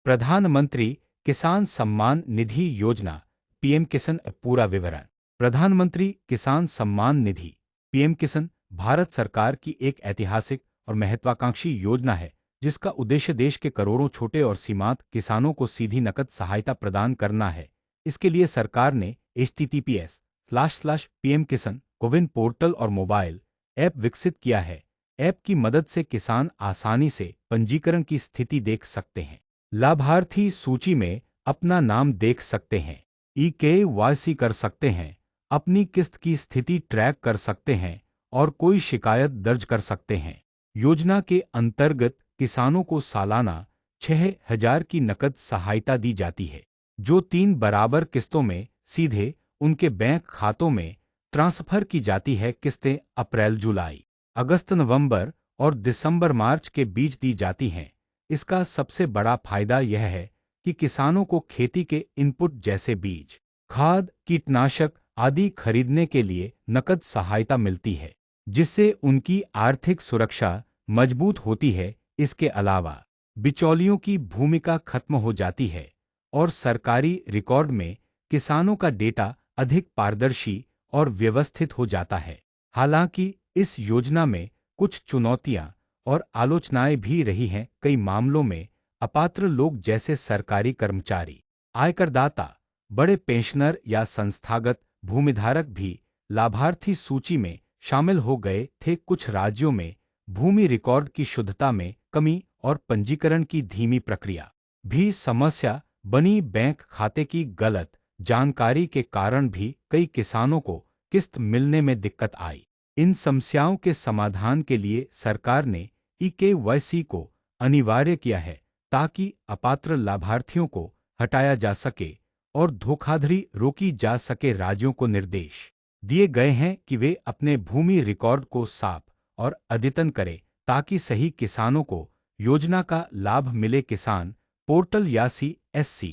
प्रधानमंत्री किसान सम्मान निधि योजना पीएम किसान पूरा विवरण। प्रधानमंत्री किसान सम्मान निधि पीएम किसान भारत सरकार की एक ऐतिहासिक और महत्वाकांक्षी योजना है जिसका उद्देश्य देश के करोड़ों छोटे और सीमांत किसानों को सीधी नकद सहायता प्रदान करना है। इसके लिए सरकार ने https://pm किसान कोविन पोर्टल और मोबाइल ऐप विकसित किया है। ऐप की मदद से किसान आसानी से पंजीकरण की स्थिति देख सकते हैं, लाभार्थी सूची में अपना नाम देख सकते हैं, ई-केवाईसी कर सकते हैं, अपनी किस्त की स्थिति ट्रैक कर सकते हैं और कोई शिकायत दर्ज कर सकते हैं। योजना के अंतर्गत किसानों को सालाना 6,000 की नकद सहायता दी जाती है, जो 3 बराबर किस्तों में सीधे उनके बैंक खातों में ट्रांसफर की जाती है। किस्तें अप्रैल, जुलाई, अगस्त, नवंबर और दिसंबर, मार्च के बीच दी जाती हैं। इसका सबसे बड़ा फायदा यह है कि किसानों को खेती के इनपुट जैसे बीज, खाद, कीटनाशक आदि खरीदने के लिए नकद सहायता मिलती है, जिससे उनकी आर्थिक सुरक्षा मजबूत होती है। इसके अलावा बिचौलियों की भूमिका खत्म हो जाती है और सरकारी रिकॉर्ड में किसानों का डेटा अधिक पारदर्शी और व्यवस्थित हो जाता है। हालांकि इस योजना में कुछ चुनौतियां और आलोचनाएं भी रही हैं। कई मामलों में अपात्र लोग जैसे सरकारी कर्मचारी, आयकरदाता, बड़े पेंशनर या संस्थागत भूमिधारक भी लाभार्थी सूची में शामिल हो गए थे। कुछ राज्यों में भूमि रिकॉर्ड की शुद्धता में कमी और पंजीकरण की धीमी प्रक्रिया भी समस्या बनी। बैंक खाते की गलत जानकारी के कारण भी कई किसानों को किस्त मिलने में दिक्कत आई। इन समस्याओं के समाधान के लिए सरकार ने ई-केवाईसी को अनिवार्य किया है ताकि अपात्र लाभार्थियों को हटाया जा सके और धोखाधड़ी रोकी जा सके। राज्यों को निर्देश दिए गए हैं कि वे अपने भूमि रिकॉर्ड को साफ और अद्यतन करें ताकि सही किसानों को योजना का लाभ मिले। किसान पोर्टल या CSC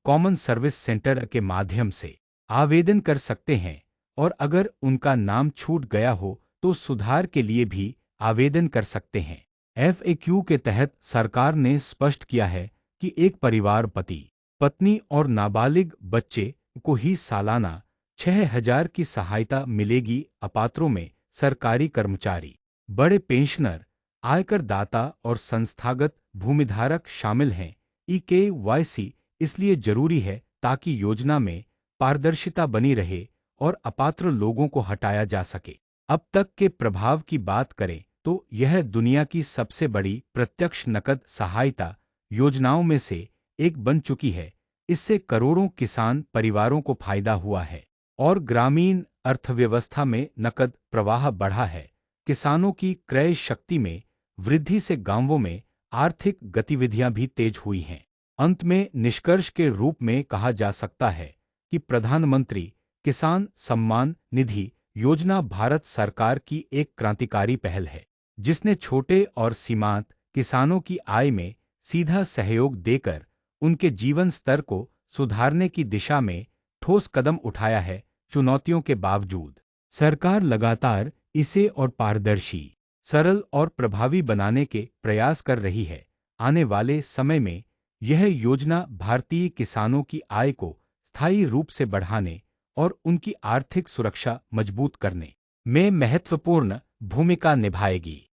कॉमन सर्विस सेंटर के माध्यम से आवेदन कर सकते हैं और अगर उनका नाम छूट गया हो तो सुधार के लिए भी आवेदन कर सकते हैं। FAQ के तहत सरकार ने स्पष्ट किया है कि एक परिवार, पति, पत्नी और नाबालिग बच्चे को ही सालाना 6,000 की सहायता मिलेगी। अपात्रों में सरकारी कर्मचारी, बड़े पेंशनर, आयकर दाता और संस्थागत भूमिधारक शामिल हैं। ई-केवाईसी इसलिए जरूरी है ताकि योजना में पारदर्शिता बनी रहे और अपात्र लोगों को हटाया जा सके। अब तक के प्रभाव की बात करें तो यह दुनिया की सबसे बड़ी प्रत्यक्ष नकद सहायता योजनाओं में से एक बन चुकी है। इससे करोड़ों किसान परिवारों को फायदा हुआ है और ग्रामीण अर्थव्यवस्था में नकद प्रवाह बढ़ा है। किसानों की क्रय शक्ति में वृद्धि से गांवों में आर्थिक गतिविधियां भी तेज हुई हैं। अंत में निष्कर्ष के रूप में कहा जा सकता है कि प्रधानमंत्री किसान सम्मान निधि योजना भारत सरकार की एक क्रांतिकारी पहल है, जिसने छोटे और सीमांत किसानों की आय में सीधा सहयोग देकर उनके जीवन स्तर को सुधारने की दिशा में ठोस कदम उठाया है। चुनौतियों के बावजूद सरकार लगातार इसे और पारदर्शी, सरल और प्रभावी बनाने के प्रयास कर रही है। आने वाले समय में यह योजना भारतीय किसानों की आय को स्थायी रूप से बढ़ाने और उनकी आर्थिक सुरक्षा मजबूत करने में महत्वपूर्ण भूमिका निभाएगी।